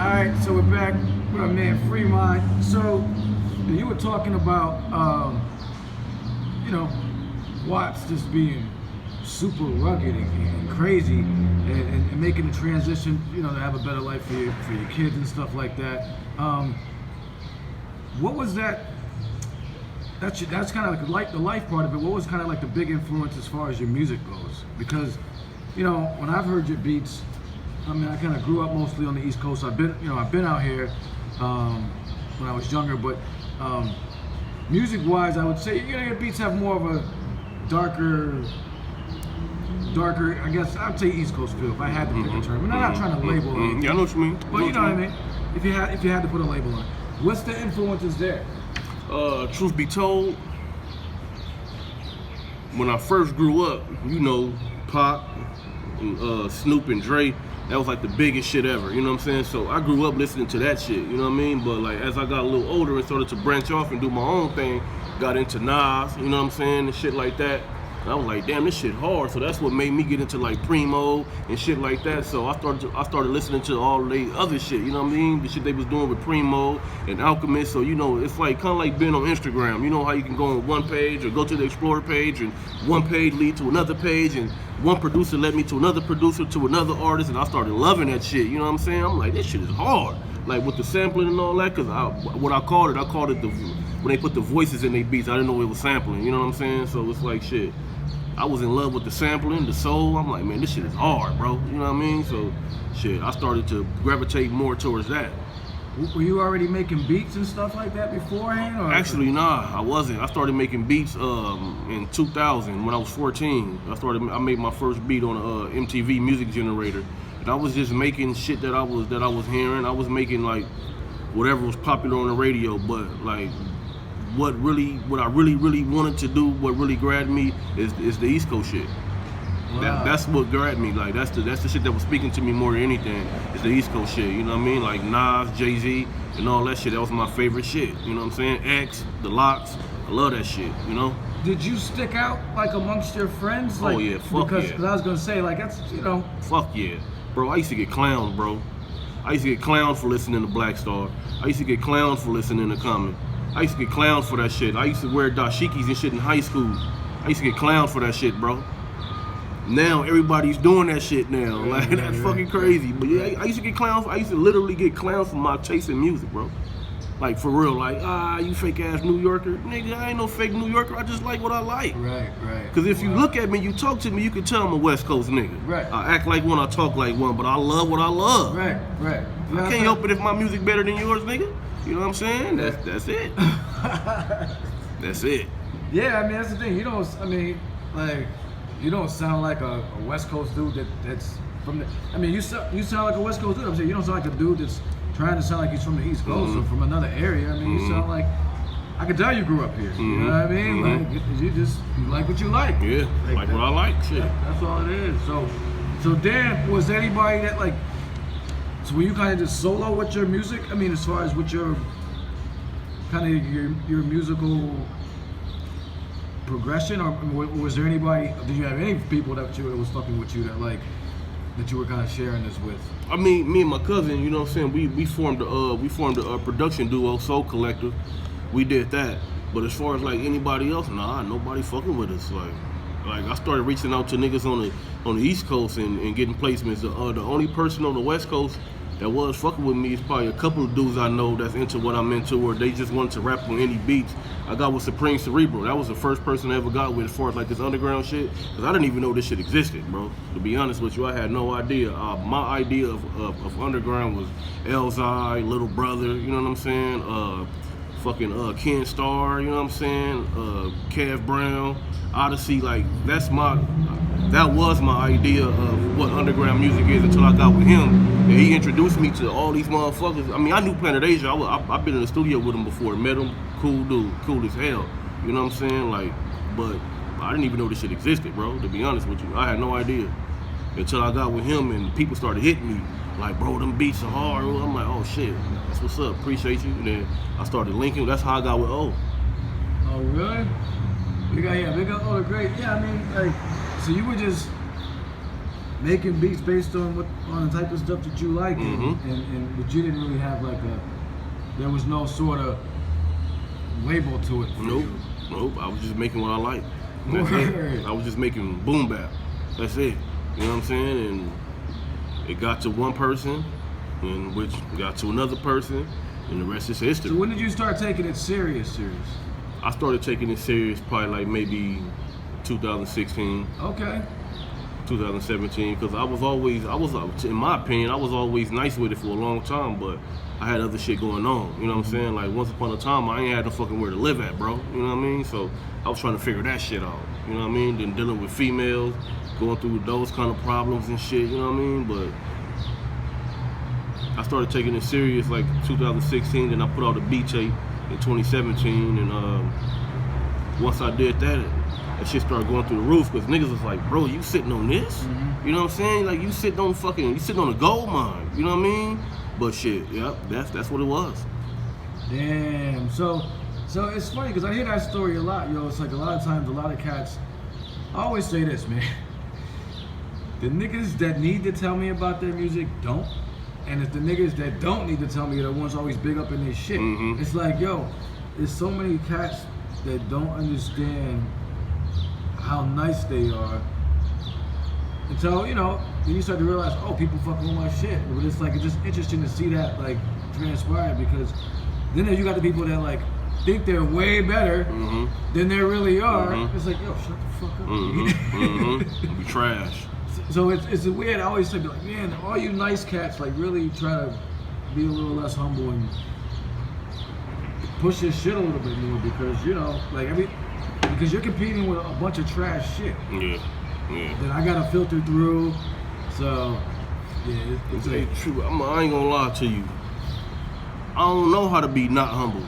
Alright, so we're back with our man Fremont. So you were talking about Watts just being super rugged and crazy and making the transition, to have a better life for your kids and stuff like that. What was that? That's kind of like the life part of it. What was kind of like the big influence as far as your music goes? Because, when I've heard your beats, I kind of grew up mostly on the East Coast. I've been out here when I was younger, but music-wise, I would say your beats have more of a darker. I guess I'd say East Coast feel if I had to pick a term. I'm not trying to label it. Yeah, I know what you mean. But you know what I mean. If you had to put a label on it, what's the influences there? Truth be told, when I first grew up, Pac, and, Snoop and Dre, that was like the biggest shit ever, you know what I'm saying? So I grew up listening to that shit, you know what I mean? But like as I got a little older and started to branch off and do my own thing, got into Nas, you know what I'm saying, and shit like that. And I was like, damn, this shit hard. So that's what made me get into like Primo and shit like that. So I started listening to all the other shit, you know what I mean? The shit they was doing with Primo and Alchemist. So it's like kind of like being on Instagram. You know how you can go on one page or go to the Explorer page and one page lead to another page and one producer led me to another producer to another artist, and I started loving that shit. You know what I'm saying? I'm like, this shit is hard. Like with the sampling and all that, cause I called it when they put the voices in their beats. I didn't know it was sampling. You know what I'm saying? So it's like shit. I was in love with the sampling, the soul. I'm like, man, this shit is hard, bro. You know what I mean? So, shit, I started to gravitate more towards that. Were you already making beats and stuff like that beforehand? Or? Actually, nah, I wasn't. I started making beats in 2000 when I was 14. I made my first beat on a MTV music generator, and I was just making shit that I was hearing. I was making like whatever was popular on the radio, but like. What I really wanted to do, what really grabbed me is the East Coast shit. Wow. That's what grabbed me. Like that's the shit that was speaking to me more than anything. Is the East Coast shit. You know what I mean? Like Nas, Jay-Z, and all that shit. That was my favorite shit. You know what I'm saying? X, The Lox. I love that shit. You know. Did you stick out like amongst your friends? Like, oh yeah, fuck because, yeah. Because I was gonna say like that's Fuck yeah, bro. I used to get clowned, bro. I used to get clowned for listening to Black Star. I used to get clowned for listening to Common. I used to get clowned for that shit. I used to wear dashikis and shit in high school. I used to get clowned for that shit, bro. Now everybody's doing that shit now. Like that's fucking crazy. But yeah, I used to get clowned. I used to literally get clowned for my taste in music, bro. Like for real. Like you fake ass New Yorker, nigga. I ain't no fake New Yorker. I just like what I like. Right. Cause if you look at me, you talk to me, you can tell I'm a West Coast nigga. Right. I act like one, I talk like one, but I love what I love. Right. I can't help it if my music better than yours, nigga. You know what I'm saying? That's it. That's it. Yeah, that's the thing. You don't sound like a West Coast dude that's from the. You sound like a West Coast dude. I'm saying you don't sound like a dude that's trying to sound like he's from the East Coast or from another area. You sound like I can tell you grew up here. You know what I mean? Like you like what you like. Yeah, like what I like. Shit. That's all it is. So Dan, was there anybody that like? So were you kind of just solo with your music? As far as with your kind of your musical progression, or was there anybody? Did you have any people that was fucking with you that you were kind of sharing this with? Me and my cousin, you know what I'm saying? We formed a production duo, Soul Collective. We did that. But as far as like anybody else, nah, nobody fucking with us. Like I started reaching out to niggas on the East Coast and getting placements. The only person on the West Coast that was fucking with me is probably a couple of dudes I know that's into what I'm into, or they just wanted to rap on any beats. I got with Supreme Cerebral. That was the first person I ever got with as far as like this underground shit. Cause I didn't even know this shit existed, bro. To be honest with you, I had no idea. My idea of underground was Elzhi, Little Brother, you know what I'm saying? Ken Starr, you know what I'm saying? Kev Brown, Odyssey, like that was my idea of what underground music is until I got with him. And he introduced me to all these motherfuckers. I knew Planet Asia. I've been in the studio with him before, met him, cool dude, cool as hell. You know what I'm saying? Like, but I didn't even know this shit existed, bro, to be honest with you. I had no idea until I got with him and people started hitting me. Like, bro, them beats are hard. I'm like, oh shit, that's what's up, appreciate you. And then I started linking. That's how I got with O. Oh, really? Big up, oh, the great. Yeah, so you were just making beats based on the type of stuff that you like, Mm-hmm. and but you didn't really have like there was no sort of label to it for Nope. you. Nope. I was just making what I like. That's it. I was just making boom bap. That's it. You know what I'm saying? And it got to one person, and which got to another person, and the rest is history. So when did you start taking it serious? I started taking it serious probably like maybe 2016, Okay. 2017, because I was, in my opinion, I was always nice with it for a long time, but I had other shit going on. You know what I'm saying? Like once upon a time, I ain't had no fucking where to live at, bro. You know what I mean? So I was trying to figure that shit out. You know what I mean? Then dealing with females, going through those kind of problems and shit. You know what I mean? But I started taking it serious like 2016. Then I put out a beat tape in 2017, and once I did that shit started going through the roof because niggas was like, bro, you sitting on this? Mm-hmm. You know what I'm saying? Like you sitting on a gold mine. You know what I mean? But shit, yep, that's what it was. Damn. So it's funny because I hear that story a lot, yo. It's like a lot of times, a lot of cats. I always say this, man. The niggas that need to tell me about their music don't, and it's the niggas that don't need to tell me are the ones always big up in their shit. Mm-hmm. It's like, yo, there's so many cats that don't understand how nice they are until, you know, then you start to realize, oh, people fucking with my shit. But it's like, it's just interesting to see that like transpire, because then you got the people that like think they're way better Mm-hmm. than they really are. Mhm. It's like, yo, shut the fuck up. Mm-hmm. Mm-hmm. Be trash. So it's weird. I always say, like, man, all you nice cats, like, really try to be a little less humble and push your shit a little bit more, because, you know, like because you're competing with a bunch of trash shit Yeah. that I gotta filter through. So yeah, It's true. I ain't gonna lie to you. I don't know how to be not humble.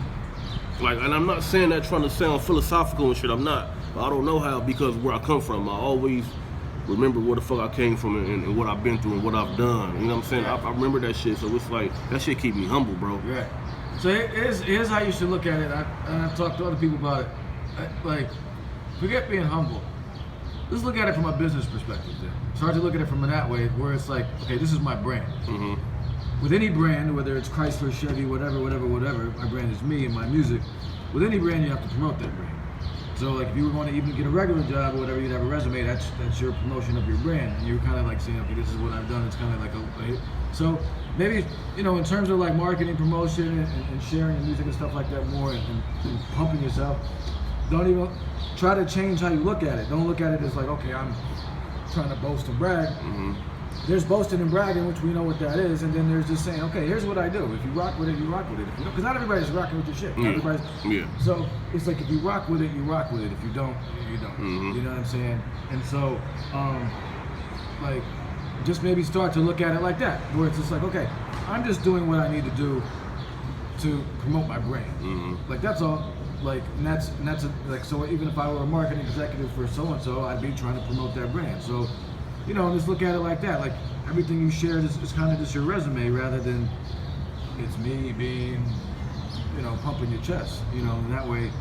Like, and I'm not saying that trying to sound philosophical and shit. I'm not. But I don't know how, because where I come from, I always remember where the fuck I came from and what I've been through and what I've done. You know what I'm saying? I remember that shit. So it's like that shit keep me humble, bro. right. So here's how you should look at it. I've talked to other people about it. Like, forget being humble. Let's look at it from a business perspective then. Start to look at it from that way, where it's like, okay, this is my brand. Mm-hmm. With any brand, whether it's Chrysler, Chevy, whatever, my brand is me and my music. With any brand, you have to promote that brand. So like, if you were going to even get a regular job or whatever, you'd have a resume, that's your promotion of your brand. And you're kind of like saying, okay, this is what I've done. It's kind of like a so maybe, you know, in terms of like marketing, promotion, and sharing your music and stuff like that more, and pumping yourself, don't even try to change how you look at it. Don't look at it as like, okay, I'm trying to boast and brag. Mm-hmm. There's boasting and bragging, which we know what that is, and then there's just saying, okay, here's what I do. If you rock with it, you rock with it. If you don't, because not everybody's rocking with your shit. Yeah. Everybody's, Yeah. So it's like, if you rock with it, you rock with it. If you don't, you don't. Mm-hmm. You know what I'm saying? And so, like, just maybe start to look at it like that, where it's just like, okay, I'm just doing what I need to do to promote my brand. Mm-hmm. Like, that's all. Like, and that's like, so even if I were a marketing executive for so and so, I'd be trying to promote that brand. So, you know, just look at it like that. Like, everything you shared is kind of just your resume, rather than it's me being, you know, pumping your chest. You know, in that way.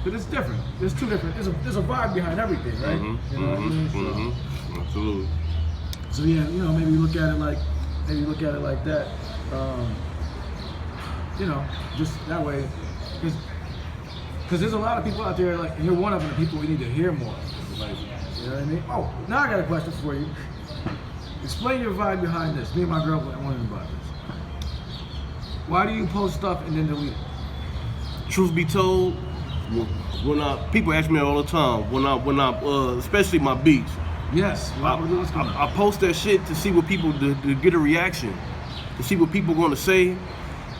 But it's different. There's two different. There's a vibe behind everything, right? Mm-hmm. You know what I mean? So, Mm-hmm. Absolutely. so yeah, you know, maybe look at it like that. You know, just that way, because there's a lot of people out there, like, and you're one of them, the people we need to hear more. Like, you know what I mean? Oh, now I got a question for you. Explain your vibe behind this. Me and my girl wondering about this. Why do you post stuff and then delete it? Truth be told, when people ask me all the time, when I especially my beats, Yes. What's going on? I post that shit to see what people to get a reaction, to see what people going to say,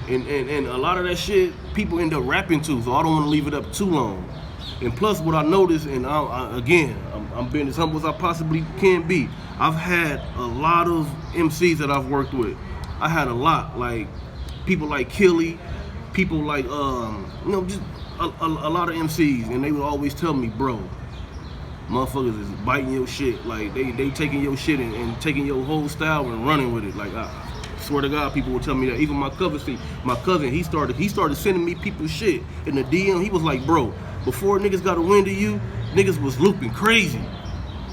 and a lot of that shit people end up rapping to, so I don't want to leave it up too long. And plus, what I noticed, and I'm being as humble as I possibly can be. I've had a lot of MCs that I've worked with. I had a lot, like people like Killy, people like you know, just a lot of MCs, and they would always tell me, bro, motherfuckers is biting your shit. Like they taking your shit and taking your whole style and running with it. Like, I swear to God, people will tell me that. Even my cousin, he started sending me people's shit in the DM. He was like, bro, before niggas got a wind of you, niggas was looping crazy.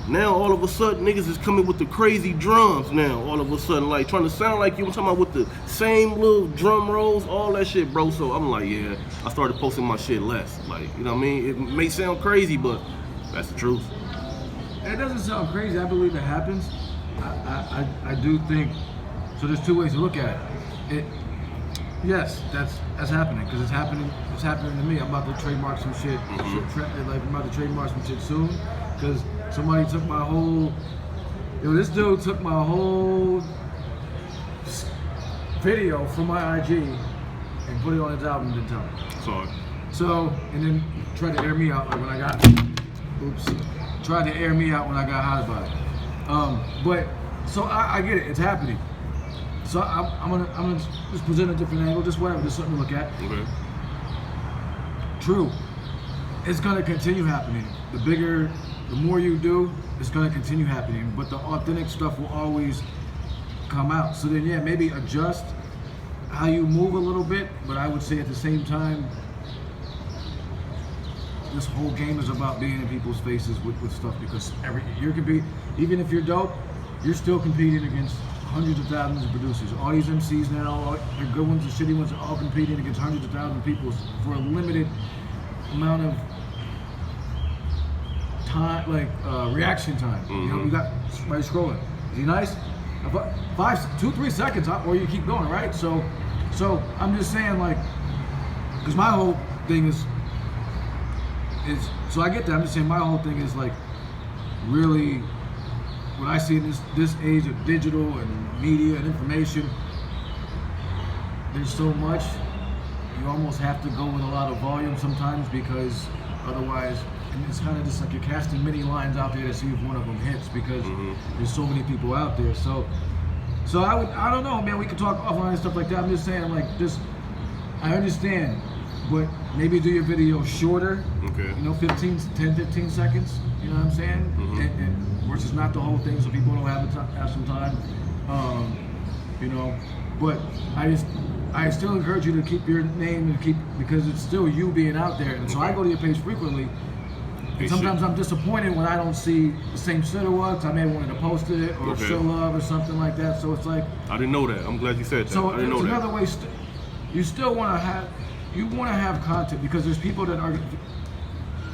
Now all of a sudden niggas is coming with the crazy drums now. All of a sudden, like trying to sound like you. I'm talking about with the same little drum rolls, all that shit, bro. So I'm like, yeah, I started posting my shit less. Like, you know what I mean? It may sound crazy, but that's the truth. It doesn't sound crazy. I believe it happens. I do think, so there's two ways to look at it. Yes, that's happening, because it's happening to me. I'm about to trademark some shit, like I'm about to trademark some shit soon, because somebody took my whole, this dude took my whole video from my IG and put it on his album and didn't tell me. Sorry. So, and then tried to air me out like when I got, tried to air me out when I got hot about it. But, so I get it, it's happening. So I'm gonna just present a different angle, just whatever, just something to look at. Okay. True. It's gonna continue happening. The more you do, it's gonna continue happening. But the authentic stuff will always come out. So then, yeah, maybe adjust how you move a little bit. But I would say at the same time, this whole game is about being in people's faces with stuff, because you can be, even if you're dope, you're still competing against hundreds of thousands of producers. All these MCs now, the good ones, the shitty ones, are all competing against hundreds of thousands of people for a limited amount of time, like reaction time. You know, you got somebody scrolling. Is he nice? 2-3 seconds, or you keep going, right? So I'm just saying, like, because my whole thing is, so I get that. I'm just saying my whole thing is like, really, what I see in this age of digital and media and information, there's so much, you almost have to go with a lot of volume sometimes, because otherwise, and it's kind of just like you're casting many lines out there to see if one of them hits, because there's so many people out there. So I don't know, man, we could talk offline and stuff like that. I'm just saying, like, I understand, but maybe do your video shorter, okay. You know, 10, 15 seconds, you know what I'm saying? And versus not the whole thing, so people don't have some time, you know. But I still encourage you to keep your name and because it's still you being out there. And so I go to your page frequently, and sometimes I'm disappointed when I don't see the same shit or what. I may have wanted to post it or show love or something like that. So it's like, I didn't know that. I'm glad you said that. So I didn't know another that. way. You still want to have content, because there's people that are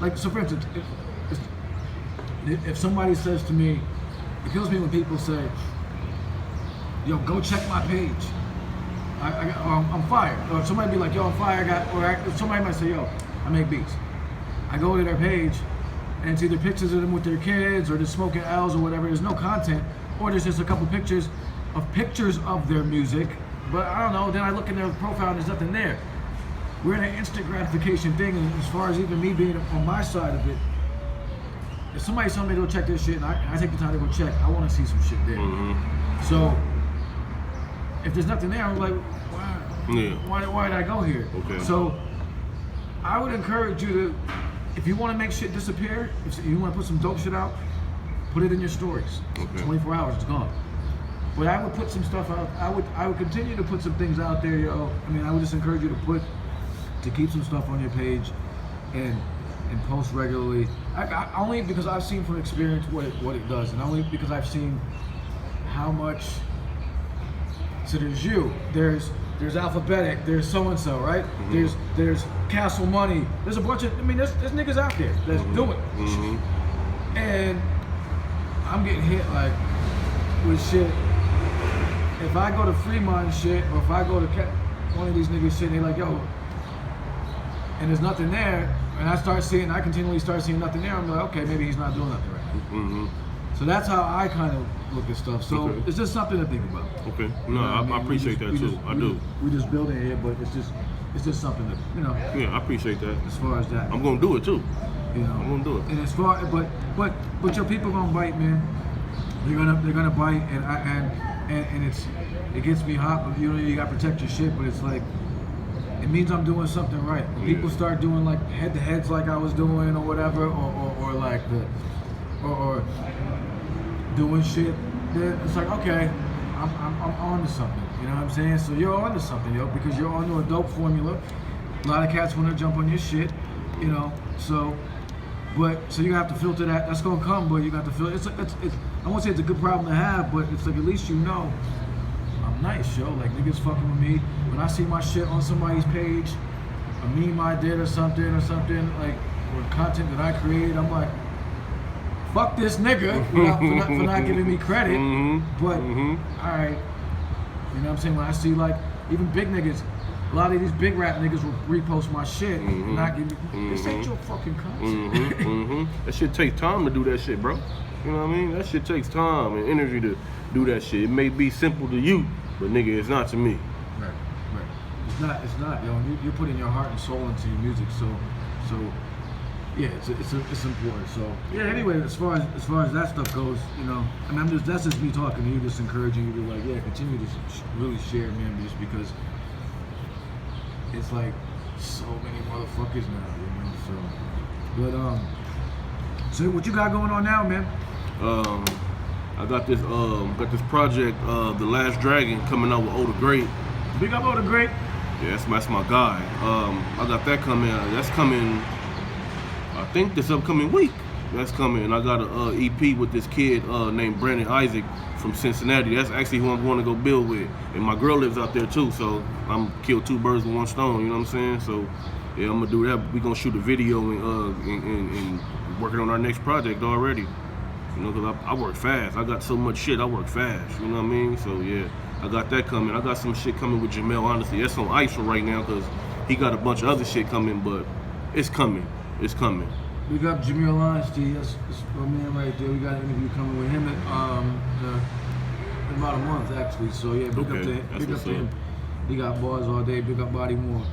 like, so for instance, if somebody says to me, it kills me when people say, yo, go check my page, I'm fired. Or somebody be like, yo, I'm fired, somebody might say, yo, I make beats. I go to their page, and it's either pictures of them with their kids, or just smoking L's or whatever. There's no content, or there's just a couple pictures of their music, but I don't know, then I look in their profile and there's nothing there. We're in an instant gratification thing, and as far as even me being on my side of it, if somebody told me to go check this shit, and I take the time to go check, I want to see some shit there. So if there's nothing there, I'm like, why did I go here? Okay. So I would encourage you to, if you want to make shit disappear, if you want to put some dope shit out, put it in your stories. Okay. 24 hours, it's gone. But I would put some stuff out. I would continue to put some things out there, yo. I mean, I would just encourage you to keep some stuff on your page and post regularly. Only because I've seen from experience what it does, and only because I've seen how much. So there's Alphabetic, there's so and so, right? There's Castle Money. There's a bunch of, there's niggas out there that's doing it. And I'm getting hit like with shit. If I go to Fremont shit, or if I go to one of these niggas shit, and they like, yo, and there's nothing there, and I continually start seeing nothing there, I'm like, okay, maybe he's not doing nothing right. So that's how I kind of look at stuff. So it's just something to think about. Okay. No, I appreciate that too. I do. We just building here, but it's just something that, you know. Yeah, I appreciate that. As far as that, I'm gonna do it too. You know, I'm gonna do it. And as far, but your people gonna bite, man. They're gonna bite, and it gets me hot. But you know, you gotta protect your shit. But it's like, it means I'm doing something right. When people start doing like head-to-heads like I was doing, or whatever, or like or doing shit, then it's like, okay, I'm on to something. You know what I'm saying? So you're on to something, yo, because you're onto a dope formula. A lot of cats want to jump on your shit, you know. So But so you have to filter that. That's gonna come, but you got to filter. It's I won't say it's a good problem to have, but it's like at least you know I'm nice, yo. Like niggas fucking with me. When I see my shit on somebody's page, a meme I did or something like or content that I created, I'm like, fuck this nigga for not giving me credit. But all right, you know what I'm saying? When I see like even big niggas. A lot of these big rap niggas will repost my shit and not give me. This ain't your fucking content. That shit takes time to do that shit, bro. You know what I mean? That shit takes time and energy to do that shit. It may be simple to you, but nigga, it's not to me. Right. It's not, yo. You're putting your heart and soul into your music, so yeah, it's important. So yeah. Anyway, as far as that stuff goes, you know, I mean, that's just me talking to you, just encouraging you to like, yeah, continue to really share, man, just because. It's like so many motherfuckers now, you know. So what you got going on now, man? I got this project, The Last Dragon, coming out with Oda Great. Big up Oda Great. Yeah, that's my guy. I got that coming. That's coming. I think this upcoming week. That's coming. And I got an EP with this kid named Brandon Isaac from Cincinnati. That's actually who I'm going to go build with. And my girl lives out there too, so I'm kill two birds with one stone. You know what I'm saying? So yeah, I'm gonna do that. We gonna shoot a video and working on our next project already. You know, cause I work fast. I got so much shit. I work fast. You know what I mean? So yeah, I got that coming. I got some shit coming with Jamil Honesty. That's on ice for right now, cause he got a bunch of other shit coming, but it's coming. It's coming. We got Jamil Honesty. That's my man right there. We got an interview coming with him in about a month actually. So yeah, big up to him. Big up to him. He got bars all day. Big up Body More.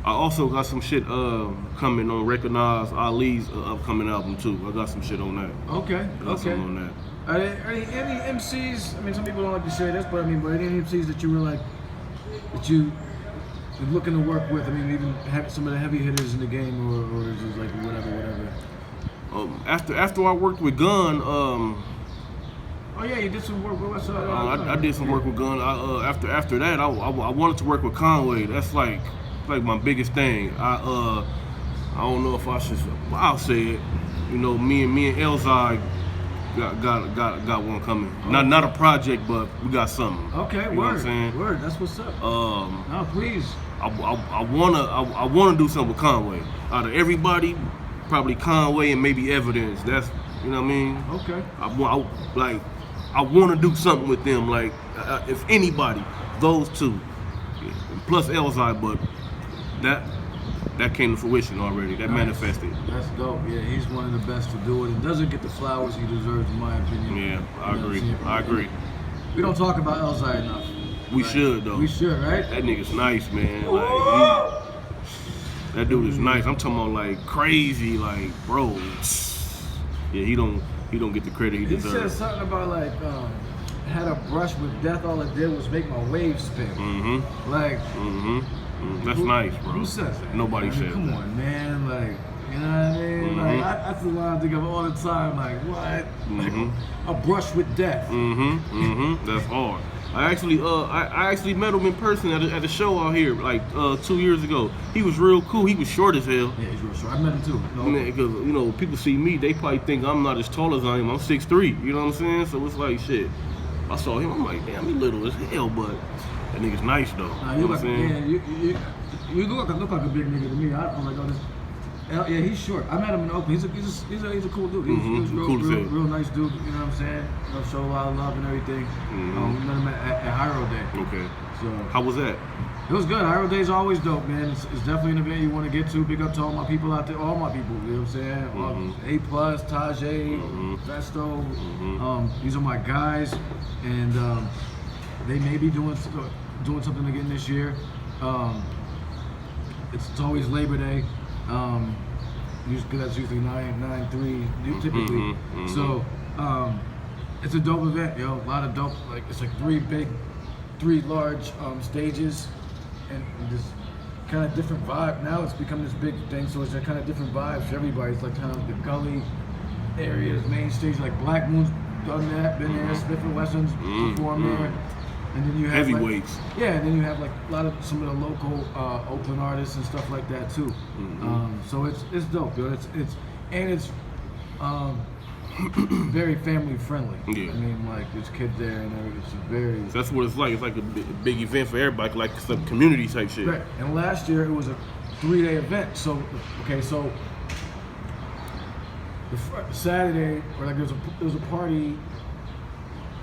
I also got some shit coming on Recognize Ali's upcoming album too. I got some shit on that. Okay. Something on that. Are there any MCs? I mean, some people don't like to say this, but I mean, but any MCs that you were like that you looking to work with? I mean, even have some of the heavy hitters in the game, or is it like whatever? After I worked with Gun, oh yeah, you did some work with I did some work with Gun. After that, I wanted to work with Conway. That's like my biggest thing. I don't know if I should. I'll say it. You know, me and Elzhi got one coming. Not a project, but we got something. Okay, you know what I'm saying? Word. That's what's up. No, please. I wanna do something with Conway. Out of everybody, probably Conway and maybe Evidence. That's, you know what I mean? Okay. I want to do something with them. Like if anybody, those two, plus Elzhi, but that came to fruition already. That manifested. That's dope. Yeah, he's one of the best to do it and doesn't get the flowers he deserves, in my opinion. Yeah, I agree. We don't talk about Elzhi enough. We should though. We should, right? That nigga's nice, man. Like that dude is nice. I'm talking about like crazy, like bro. Yeah, he don't get the credit he deserves. He said something about like had a brush with death. All it did was make my waves spin. That's nice, bro. Who says that? Nobody says Come that. on, man. Like, you know what I mean? Like, that's the line I think of all the time. Like, what? Like, a brush with death. That's hard. I actually met him in person at a show out here like 2 years ago. He was real cool. He was short as hell. Yeah, he's real short. I met him too. Because you know, people see me, they probably think I'm not as tall as I am. I'm 6'3". You know what I'm saying? So it's like shit. I saw him. I'm like, damn, he little as hell, but that nigga's nice though. Nah, you know what I'm saying? Yeah, you look like a big nigga to me. I'm like, oh, this. Yeah, he's short. I met him in Oakland. He's a cool dude. He's real nice dude. You know what I'm saying? You know, show a lot of love and everything. We met him at Hyro Day. Okay. So how was that? It was good. Hyro Day is always dope, man. It's definitely an event you want to get to. Big up to all my people out there. All my people. You know what I'm saying? A+, Tajay, Festo. These are my guys, and they may be doing something again this year. It's always Labor Day. That's usually 9/3 typically. So it's a dope event, yo. A lot of dope. Like it's like three large stages, and this kind of different vibe. Now it's become this big thing, so it's a kind of different vibes for everybody. It's like kind of the gully areas, main stage. Like Black Moon's done that, been there. Smith and Wesson's performed there. And then you have heavyweights. Like, yeah, and then you have like a lot of some of the local Oakland artists and stuff like that too. So it's dope, yo. It's very family friendly. Yeah. I mean, like there's kids there and everything. It's very. So that's what it's like. It's like a big event for everybody, like some community type shit. Right. And last year it was a 3-day event. So so the Saturday, or like there was a party,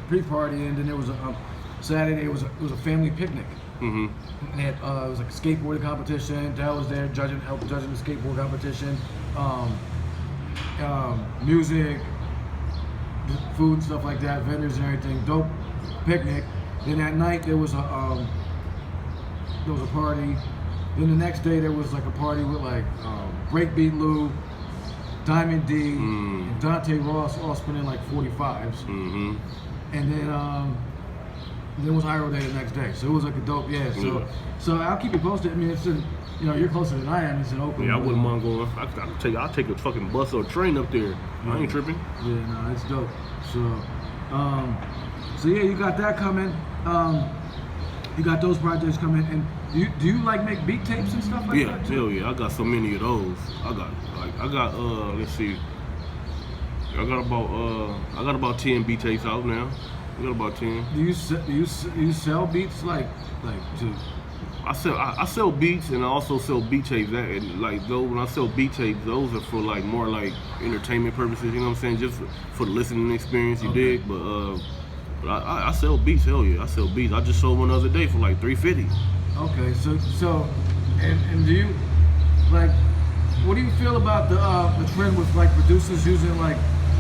pre-party, and then there was a Saturday. It was a family picnic. And they had, it was like a skateboarding competition. Dell was there helping judging the skateboard competition. Music, food, stuff like that, vendors and everything. Dope picnic. Then at night there was a party. Then the next day there was like a party with like Breakbeat Lou, Diamond D, and Dante Ross all spinning like 45s. And then was Iro Day the next day. So it was like a dope, So I'll keep you posted. I mean, it's in, you're closer than I am. It's in Oakland. Yeah, I wouldn't mind going. I'll take a fucking bus or a train up there. I ain't tripping. Yeah, no, it's dope. So yeah, you got that coming. You got those projects coming. And do you like make beat tapes and stuff like that? Yeah, hell yeah. I got so many of those. I got let's see. I got about 10 beat tapes out now. I got about 10. Do you sell beats like to? I sell beats and I also sell beat tapes. And like though when I sell beat tapes, those are for like more like entertainment purposes. You know what I'm saying? Just for the listening experience. You dig? But I sell beats. Hell yeah, I sell beats. I just sold one the other day for like $350. Okay, so and do you like? What do you feel about the trend with like producers using like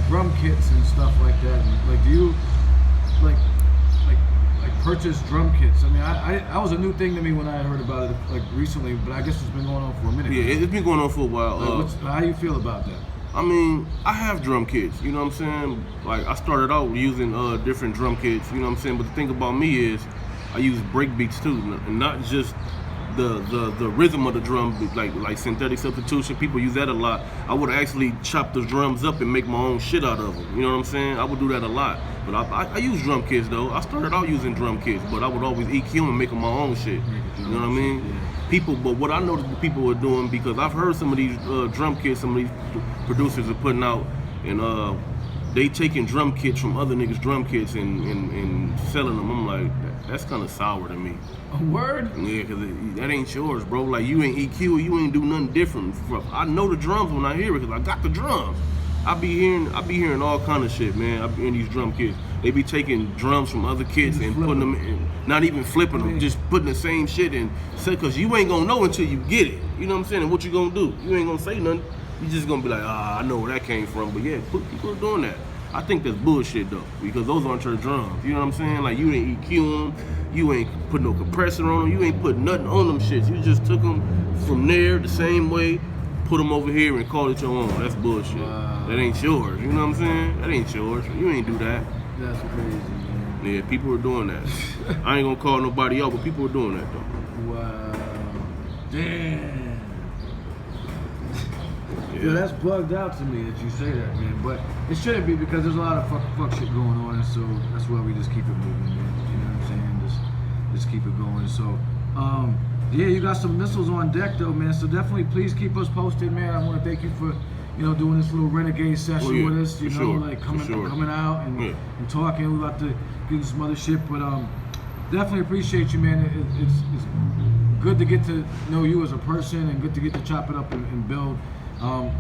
drum kits and stuff like that? And, like, do you like purchase drum kits? I mean, I was a new thing to me when I heard about it like recently, but I guess it's been going on for a minute. Yeah, it's been going on for a while. Like, how do you feel about that? I mean, I have drum kits, you know what I'm saying? Like, I started out using different drum kits, you know what I'm saying? But the thing about me is, I use break beats too, and not just the rhythm of the drum, like synthetic substitution. People use that a lot. I would actually chop the drums up and make my own shit out of them. You know what I'm saying? I would do that a lot. But I use drum kits though. I started out using drum kits, but I would always EQ and make my own shit. You know what I mean? But what I noticed the people were doing, because I've heard some of these drum kits, some of these producers are putting out, and they taking drum kits from other niggas' drum kits and selling them. I'm like, that's kind of sour to me. A word? Yeah, because that ain't yours, bro. Like, you ain't EQ, you ain't do nothing different. I know the drums when I hear it, because I got the drums. I be hearing all kind of shit, man. I be hearing these drum kits. They be taking drums from other kits and putting them in, not even flipping them, just putting the same shit in. Because you ain't gonna know until you get it. You know what I'm saying? And what you gonna do? You ain't gonna say nothing. You just gonna be like, I know where that came from. But yeah, people are doing that. I think that's bullshit though, because those aren't your drums. You know what I'm saying? Like, you ain't EQ them, you ain't put no compressor on them, you ain't put nothing on them shits. You just took them from there the same way, put them over here and call it your own. That's bullshit. Wow. That ain't yours. You know what I'm saying? That ain't yours. You ain't do that. That's crazy, man. Yeah, people are doing that. I ain't gonna call nobody out, but people are doing that though. Wow. Damn. Yeah, that's bugged out to me that you say that, man. But it shouldn't be, because there's a lot of fuck shit going on, and so that's why we just keep it moving, man. You know what I'm saying? Just keep it going. So, yeah, you got some missiles on deck though, man. So definitely, please keep us posted, man. I want to thank you for, doing this little renegade session with us. You know, like coming out and talking. We're about to do some other shit, but definitely appreciate you, man. It's good to get to know you as a person, and good to get to chop it up and build.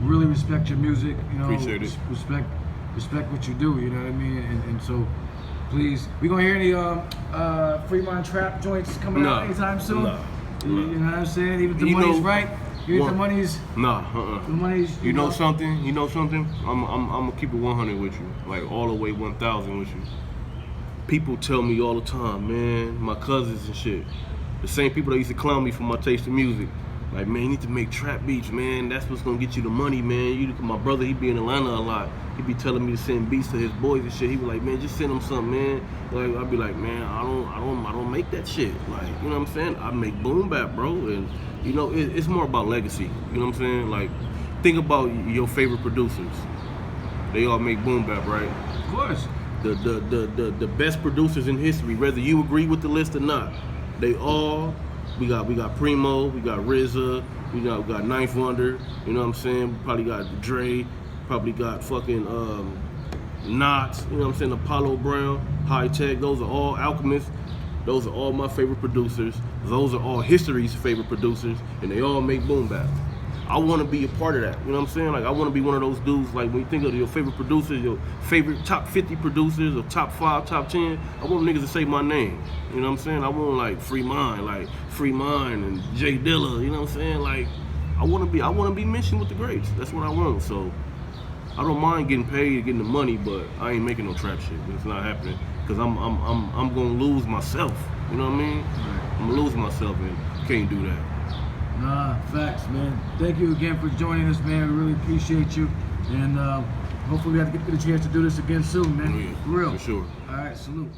Really respect your music, Appreciate it. Respect what you do, you know what I mean? And so, please, we gonna hear any Fremont trap joints coming out anytime soon? No. You know what I'm saying? Even if the money's right, the money's... Nah, The money's... You know something? I'm gonna keep it 100 with you, like all the way 1,000 with you. People tell me all the time, man, my cousins and shit, the same people that used to clown me for my taste in music. Like, man, you need to make trap beats, man. That's what's gonna get you the money, man. My brother, he be in Atlanta a lot. He be telling me to send beats to his boys and shit. He be like, man, just send him something, man. Like, I'd be like, man, I don't make that shit. Like, you know what I'm saying? I make boom bap, bro. And it's more about legacy. You know what I'm saying? Like, think about your favorite producers. They all make boom bap, right? Of course. the best producers in history, whether you agree with the list or not. They all, we got Primo, we got RZA, we got Ninth Wonder, you know what I'm saying? We probably got Dre, probably got fucking Knots, you know what I'm saying? Apollo Brown, High Tech, those are all Alchemists. Those are all my favorite producers. Those are all history's favorite producers, and they all make boom bap. I want to be a part of that. You know what I'm saying? Like, I want to be one of those dudes. Like, when you think of your favorite producers, your favorite top 50 producers, or top 5, top 10, I want niggas to say my name. You know what I'm saying? I want like Free Mind and Jay Dilla. You know what I'm saying? Like, I want to be mentioned with the greats. That's what I want. So I don't mind getting paid, getting the money, but I ain't making no trap shit. It's not happening because I'm gonna lose myself. You know what I mean? Right. I'm gonna lose myself and can't do that. Nah, facts, man. Thank you again for joining us, man. We really appreciate you, and hopefully we have to get a chance to do this again soon, man. Oh, yeah, For real. for sure. All right, salute.